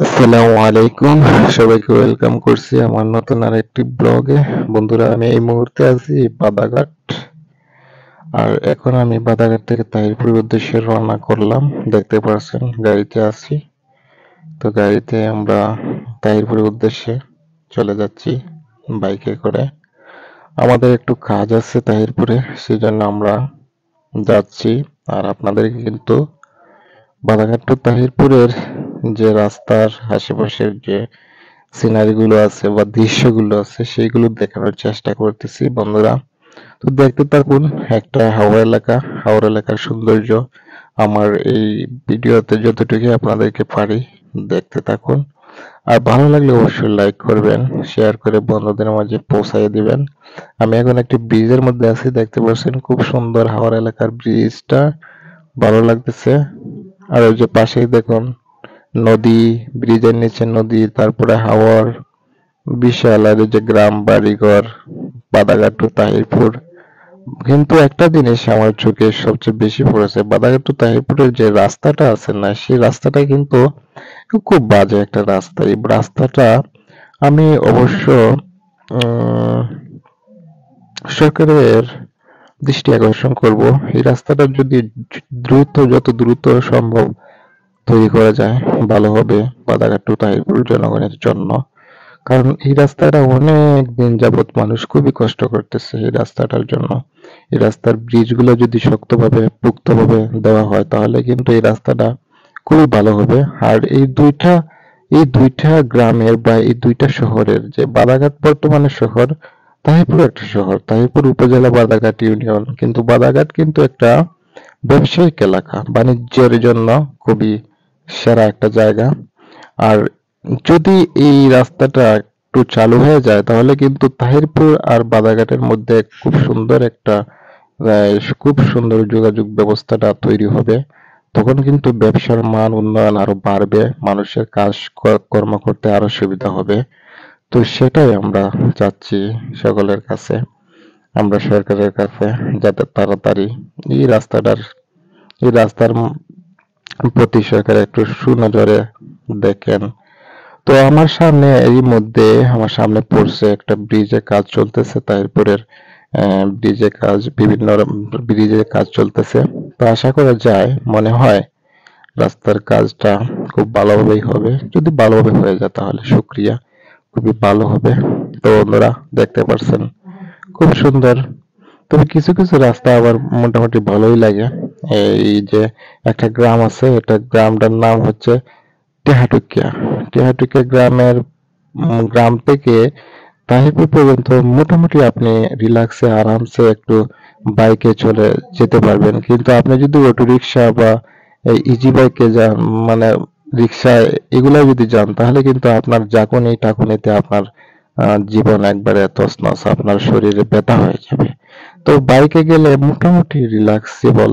আসসালামু আলাইকুম। সবাইকে ওয়েলকাম করছি আমার নতুন আরেকটি ব্লগে। বন্ধুরা, আমি এই মুহূর্তে আছি বাদাঘাট। আর এখন আমি বাদাঘাট থেকে তাহিরপুরের উদ্দেশ্যে রওনা করলাম। দেখতে পাচ্ছেন গাড়িতে আছি। তো গাড়িতে আমরা তাহিরপুরের উদ্দেশ্যে চলে যাচ্ছি বাইকে করে। আমাদের একটু কাজ আছে তাহিরপুরে, সেজন্য আমরা যাচ্ছি। আর আপনাদেরকে কিন্তু বাদাঘাট টু তাহিরপুরের যে রাস্তার আশেপাশের যে সিনারি গুলো আছে বা দৃশ্যগুলো আছে সেইগুলো দেখানোর চেষ্টা করতেছি বন্ধুরা। তো দেখতে থাকুন একটা হাওড় এলাকার সৌন্দর্য আমার এই ভিডিওতে যতটুকু আপনাদেরকে পারি দেখতে থাকুন। আর ভালো লাগলে অবশ্যই লাইক করবেন, শেয়ার করে বন্ধুদের মাঝে পৌঁছায় দিবেন। আমি এখন একটি ব্রিজের মধ্যে আছি, দেখতে পাচ্ছেন খুব সুন্দর হাওড় এলাকার ব্রিজটা, ভালো লাগতেছে। আর ওই যে পাশেই দেখুন নদী, ব্রিজের নিচে নদী, তারপরে হাওর বিশাল, আর এই যে গ্রাম বাড়িঘর বাদাঘাট টু তাহিরপুর। কিন্তু একটা জিনিস আমার চোখে সবচেয়ে বেশি পড়েছে, বাদাঘাট টু তাহিরপুরের যে রাস্তাটা আছে না, সেই রাস্তাটা কিন্তু খুব বাজে একটা রাস্তা। এই রাস্তাটা আমি অবশ্য উম, সরকারের দৃষ্টি আকর্ষণ করব। এই রাস্তাটা যদি যত দ্রুত সম্ভব তৈরি করা যায় ভালো হবে বাদাঘাট টু তাহিরপুর জনগণের জন্য। কারণ এই রাস্তাটা অনেক দিন যাবত মানুষ খুবই কষ্ট করতেছে এই রাস্তাটার জন্য। এই রাস্তার ব্রিজগুলো যদি শক্তভাবে পুক্তভাবে দেওয়া হয় তাহলে কিন্তু এই রাস্তাটা খুবই ভালো হবে। আর এই দুইটা গ্রামের বা এই দুইটা শহরের যে বাদাঘাট বর্তমানে শহর, তাহিরপুর একটা শহর, তাহিরপুর উপজেলা বাদাঘাট ইউনিয়ন, কিন্তু বাদাঘাট কিন্তু একটা ব্যবসায়িক এলাকা, বাণিজ্যের জন্য খুবই সেরা একটা জায়গা। আর যদি এই রাস্তাটা একটু চালু হয়ে যায় তাহলে কিন্তু তাহিরপুর আর বাদাঘাটের মধ্যে খুব সুন্দর যোগাযোগ ব্যবস্থাটা তৈরি হবে। তখন কিন্তু ব্যবসার মান উন্নয়ন আরো বাড়বে, মানুষের কর্ম করতে আরো সুবিধা হবে। তো সেটাই আমরা চাচ্ছি সকলের কাছে, আমরা সরকারের কাছে, যাতে তাড়াতাড়ি এই রাস্তাটার এই রাস্তার প্রতি সরকার একটু সুনজরে দেখেন। তো আমার সামনে পড়ছে একটা ব্রিজে কাজ চলতেছে তাহিরপুরের। ব্রিজে কাজ চলতেছে। তো আশা করা যায়, মনে হয় রাস্তার কাজটা খুব ভালোভাবেই হবে। যদি ভালোভাবে হয়ে যায় তাহলে শুক্রিয়া, খুবই ভালো হবে। তো বন্ধুরা, দেখতে পারছেন খুব সুন্দর। তবে কিছু কিছু রাস্তা আবার মোটামুটি ভালোই লাগে। এই যে একটা গ্রাম আছে, এটা গ্রামটার নাম হচ্ছে টেহাটুকিয়া। টেহাটুকিয়া গ্রাম থেকে তাহিরপুর পর্যন্ত মোটামুটি আপনি রিল্যাক্সে আরামসে একটু বাইকে চলে যেতে পারবেন। কিন্তু আপনি যদি অটো রিক্সা বা এই ইজি বাইকে যান, মানে রিক্সায় এগুলা যদি যান, তাহলে কিন্তু আপনার জাকুনি টাকুনিতে আপনার জীবন একবারে তছনছ, আপনার শরীরে ব্যথা হয়ে যাবে। তো বাইকে গেলে মোটামুটি রিল্যাক্সেবল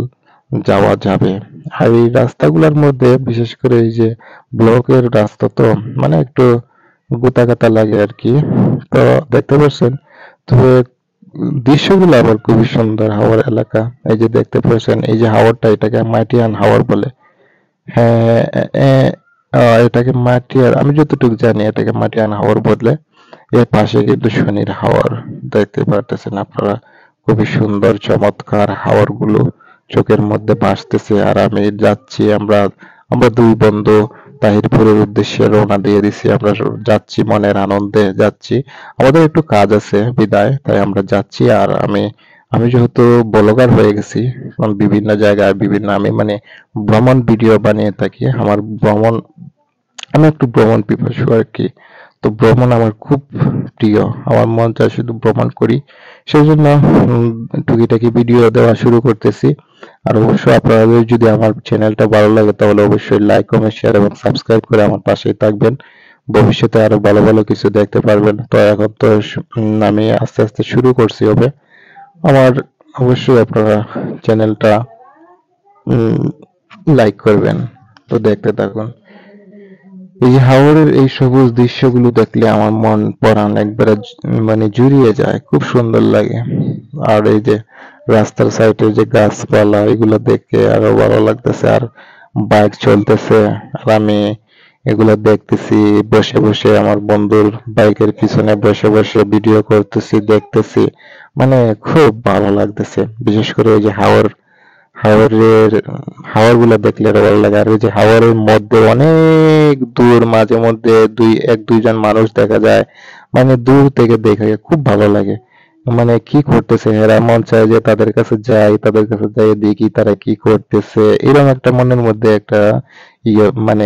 যাওয়া যাবে। আর এই রাস্তাগুলোর মধ্যে বিশেষ করে এই যে ব্লকের রাস্তা, তো মানে একটু গোতাগাতা লাগে আর কি। তো দেখতে পাচ্ছেন, তবে দৃশ্যগুলো আবার খুবই সুন্দর। হাওড় এলাকা, এই যে দেখতে পাচ্ছেন, এই যে হাওরটা, এটাকে মাটিয়ান হাওর বলে। হ্যাঁ, এটাকে মাটিয়ার, আমি যতটুকু জানি এটাকে মাটিয়ান হাওর বলে। এর পাশে কিন্তু শনির হাওর দেখতে পারতেছেন আপনারা। খুবই সুন্দর চমৎকার হাওর গুলো চোখের মধ্যে ভাসতেছে। আর আমি যাচ্ছি, আমরা আমরা দুই বন্ধু তাহিরপুরের উদ্দেশ্যে রওনা দিয়ে দিছি। আমরা যাচ্ছি, মনের আনন্দে যাচ্ছি। আমাদের একটু কাজ আছে বিদায়, তাই আমরা যাচ্ছি। আর আমি আমি যেহেতু ব্লগার হয়ে গেছি, বিভিন্ন জায়গায় আমি মানে ভ্রমণ ভিডিও বানিয়ে থাকি। আমি একটু ভ্রমণ পিপাসু আর কি। তো ভ্রমণ আমার খুব প্রিয়, আমার মন চায় শুধু ভ্রমণ করি। সেই জন্য টুকিটাকি ভিডিও দেওয়া শুরু করতেছি। আর অবশ্যই আপনাদের যদি আমার চ্যানেলটা ভালো লাগে তাহলে অবশ্যই লাইক, কমেন্ট, শেয়ার এবং সাবস্ক্রাইব করে আমার পাশেই থাকবেন। ভবিষ্যতে আরো ভালো ভালো কিছু দেখতে পারবেন। তো এখন তো আমি আস্তে আস্তে শুরু করছি হবে আমার। অবশ্যই আপনারা চ্যানেলটা লাইক করবেন। তো দেখতে থাকুন। এই যে হাওরের এই সবুজ দৃশ্যগুলো দেখলে আমার মন পরাণ একবারে মানে জুড়িয়ে যায়, খুব সুন্দর লাগে। আর এই যে রাস্তার সাইডে যে গাছপালা, এগুলো দেখে আরো ভালো লাগতেছে। আর বাইক চলতেছে, আর আমি এগুলা দেখতেছি বসে বসে, আমার বন্ধুর বাইকের পিছনে বসে বসে ভিডিও করতেছি, দেখতেছি, মানে খুব ভালো লাগতেছে। বিশেষ করে ওই যে হাওরের হাওর গুলা দেখলে আরো ভালো লাগে। আর ওই যে হাওরের মধ্যে অনেক দূর মাঝে মধ্যে দুইজন মানুষ দেখা যায়, মানে দূর থেকে দেখে খুব ভালো লাগে। মানে কি করতেছে এরা, মন চায় যে তাদের কাছে যাই, তাদের কাছে যাই দেখি তারা কি করতেছে, এরকম একটা মনের মধ্যে একটা মানে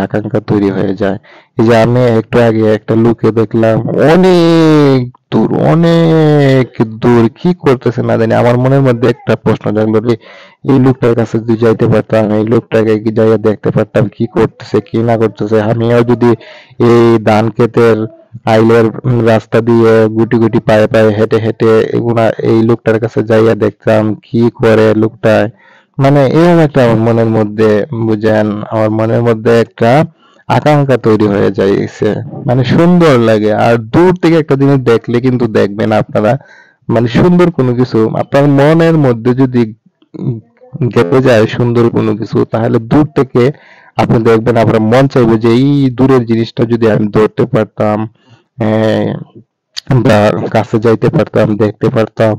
আকাঙ্ক্ষা তৈরি হয়ে যায়। এই যে আমি একটু আগে একটা লোককে দেখলাম, অনেক দূর, অনেক দূর কি করতেছে না জানি। আমার মনের মধ্যে একটা প্রশ্ন জাগলো, যে এই লোকটার কাছে যদি যাইতে পারতাম, এই লোকটাকে কি যাইয়া দেখতে পারতাম কি করতেছে কি না করতেছে, আমিও যদি এই ধান ক্ষেতের আইলের রাস্তা দিয়ে গুটি গুটি পায়ে পায়ে হেঁটে হেঁটে এগুলা এই লোকটার কাছে যাইয়া দেখতাম কি করে লোকটায়, মানে এরকম একটা আমার মনের মধ্যে, বুঝেন, আমার মনের মধ্যে একটা আকাঙ্ক্ষা তৈরি হয়ে যাইছে। মানে সুন্দর লাগে। আর দূর থেকে একটা জিনিস দেখলে কিন্তু দেখবেন আপনারা, মানে সুন্দর কোনো কিছু আপনার মনের মধ্যে যদি উম গেঁথে যায় সুন্দর কোনো কিছু, তাহলে দূর থেকে আপনি দেখবেন আপনার মন চাইবে যে এই দূরের জিনিসটা যদি আমি ধরতে পারতাম, হ্যাঁ, বা কাছে যাইতে পারতাম, দেখতে পারতাম,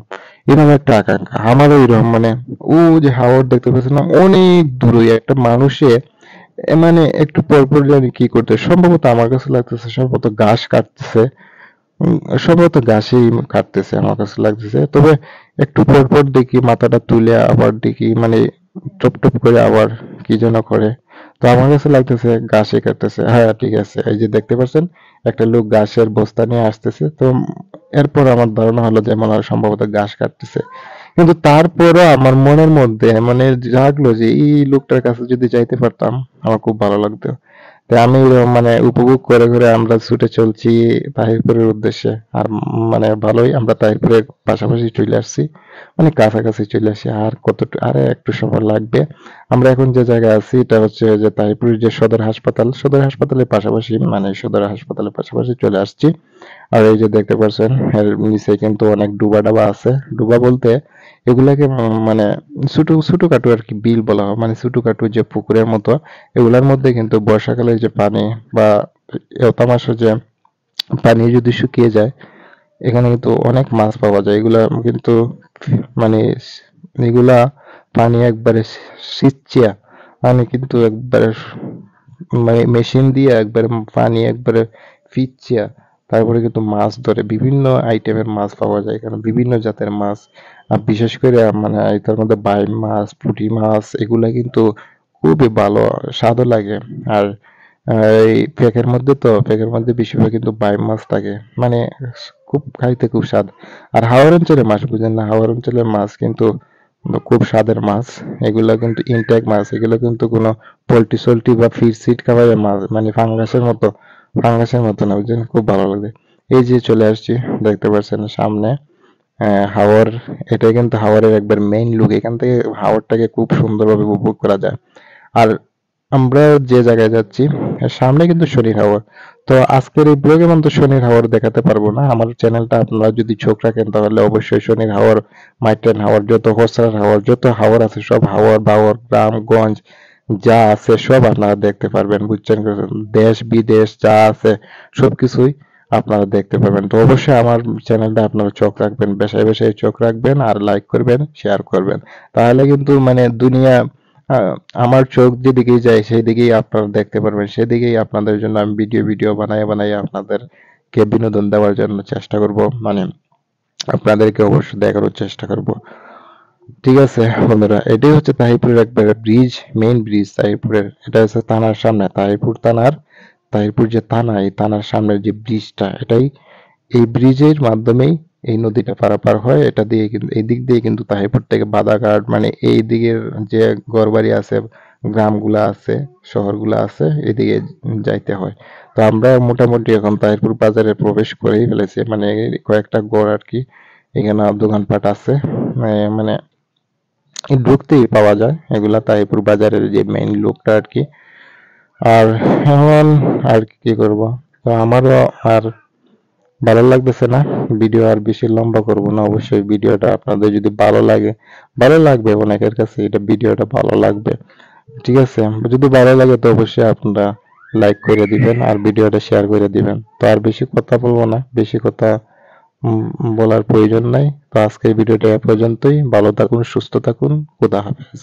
এরকম একটা আকাঙ্ক্ষা আমারও এরকম। মানে ও যে হাওর দেখতে পাচ্ছি না, অনেক দূরে একটা মানুষে মানে একটু পর পর জানি কি করতে, সম্ভবত আমার কাছে লাগতেছে সম্ভবত ঘাস কাটতেছে। সম্ভবত ঘাসই কাটতেছে আমার কাছে লাগতেছে। তবে একটু পর পর দেখি মাথাটা তুলে আবার দেখি, মানে টপ টপ করে আবার কি যেন করে। তো আমার কাছে লাগতেছে ঘাসই কাটতেছে। হ্যাঁ ঠিক আছে, এই যে দেখতে পাচ্ছেন একটা লোক ঘাসের বস্তা নিয়ে আসতেছে। তো এরপর আমার ধারণা হলো যে মনে হয় সম্ভবত ঘাস কাটতেছে। কিন্তু তারপরও আমার মনের মধ্যে মানে জাগলো যে এই লোকটার কাছে যদি যাইতে পারতাম আমার খুব ভালো লাগতো। তাই আমি মানে উপভোগ করে করে আমরা ছুটে চলছি তাহিরপুরের উদ্দেশ্যে। আর মানে ভালোই আমরা তাহিরপুরের পাশাপাশি চলে আসছি, মানে কাছাকাছি চলে আসি। আর আরে একটু সময় লাগবে। আমরা এখন যে জায়গায় আছি এটা হচ্ছে যে তাহিরপুরের যে সদর হাসপাতালের পাশাপাশি, মানে সদর হাসপাতালের পাশাপাশি চলে আসছি। আর এই যে দেখতে পাচ্ছেন এর নিচে কিন্তু অনেক ডুবা ডাবা আছে। ডুবা বলতে এগুলাকে মানে ছোটখাটো আর কি বিল বলা হয়, মানে ছোটখাটো যে পুকুরের মতো। এগুলার মধ্যে কিন্তু বর্ষাকালে যে পানি বা এত মাসে যে পানি যদি শুকিয়ে যায়, এখানে কিন্তু অনেক মাছ পাওয়া যায়। এগুলা কিন্তু মানে এগুলা পানি একবারে সিঁচিয়া, মানে কিন্তু একবারে মানে মেশিন দিয়ে একবারে পানি একবারে ফিচিয়া তারপরে কিন্তু মাছ ধরে। বিভিন্ন আইটেমের মাছ পাওয়া যায় এখানে, বিভিন্ন জাতের মাছ। আর বিশেষ করে মানে এটার মধ্যে বাইম মাছ, পুঁটি মাছ, এগুলা কিন্তু খুবই ভালো স্বাদও লাগে। আর এই পেকের মধ্যে বেশিরভাগ কিন্তু বাইম মাছ থাকে, মানে খুব খাইতে খুব স্বাদ। আর হাওর অঞ্চলের মাছ বুঝেন না, হাওর অঞ্চলের মাছ কিন্তু খুব স্বাদের মাছ। এগুলা কিন্তু ইনটেক মাছ, এগুলো কিন্তু কোনো পোল্ট্রি সোল্ট্রি বা ফিড সিড খাবারের মাছ, মানে ফাঙ্গাসের মতো না, বুঝছেন, খুব ভালো লাগে। এই যে চলে আসছি, দেখতে পাচ্ছেন সামনে হাওর। এটা কিন্তু হাওরের একবার মেইন লুক, এখান থেকে হাওরটাকে খুব সুন্দরভাবে উপভোগ করা যায়। আর আমরা যে জায়গায় যাচ্ছি এর সামনে কিন্তু শনির হাওর। তো আজকের এই ব্লগে তো শনির হাওর দেখাতে পারবো না। আমার চ্যানেলটা আপনারা যদি চোখ রাখেন তাহলে অবশ্যই শনির হাওর, মাইটেন হাওর, যত হোসরার হাওর, যত হাওর আছে সব হাওর বাওর গ্রামগঞ্জ যা আছে সব আপনারা দেখতে পারবেন, বুঝছেন। দেশ বিদেশ যা আছে সবকিছুই আপনারা দেখতে পারবেন। তো অবশ্যই আমার চ্যানেলটা আপনারা চোখ রাখবেন, বেশায় বেশায় চোখ রাখবেন, আর লাইক করবেন, শেয়ার করবেন। তাহলে কিন্তু মানে দুনিয়া, আহ, আমার চোখ যেদিকেই যায় সেই দিকেই আপনারা দেখতে পারবেন, সেদিকেই আপনাদের জন্য আমি ভিডিও ভিডিও বানায় বানায় আপনাদেরকে বিনোদন দেওয়ার জন্য চেষ্টা করব, মানে আপনাদেরকে অবশ্যই দেখানোর চেষ্টা করব। ঠিক আছে বন্ধুরা, এটাই হচ্ছে তাহিরপুরের একবারে ব্রিজ, মেইন ব্রিজ তাহিরপুরের। এটা হচ্ছে থানার সামনে, তাহিরপুর যে থানা, এই থানার সামনের যে ব্রিজটা, এই ব্রিজের মাধ্যমেই এই নদীটা পারাপার হয়। এটা দিয়ে কিন্তু এই দিক দিয়ে কিন্তু তাহিরপুর থেকে বাদাঘাট, মানে এই দিকের যে ঘরবাড়ি আছে, গ্রামগুলা আছে, শহরগুলা আছে, এদিকে যাইতে হয়। তো আমরা মোটামুটি এখন তাহিরপুর বাজারে প্রবেশ করেই ফেলেছি, মানে কয়েকটা গড় আর কি, এখানে দোকানপাট আছে। মানে ঢুকতেই পাওয়া যায় এগুলা, তাহিরপুর বাজারের যে মেইন লোকটা আর কি। আর এখন আর কি করব, তো আমারও আর ভালো লাগতেছে না, ভিডিও আর বেশি লম্বা করব না। অবশ্যই ভিডিওটা আপনাদের যদি ভালো লাগে, ভালো লাগবে অনেকের কাছে, এটা ভিডিওটা ভালো লাগবে। ঠিক আছে, যদি ভালো লাগে তো অবশ্যই আপনারা লাইক করে দিবেন আর ভিডিওটা শেয়ার করে দিবেন। তো আর বেশি কথা বলবো না, বেশি কথা বলার প্রয়োজন নাই। তো আজকের ভিডিওটা এ পর্যন্তই। ভালো থাকুন, সুস্থ থাকুন। খোদা হাফেজ।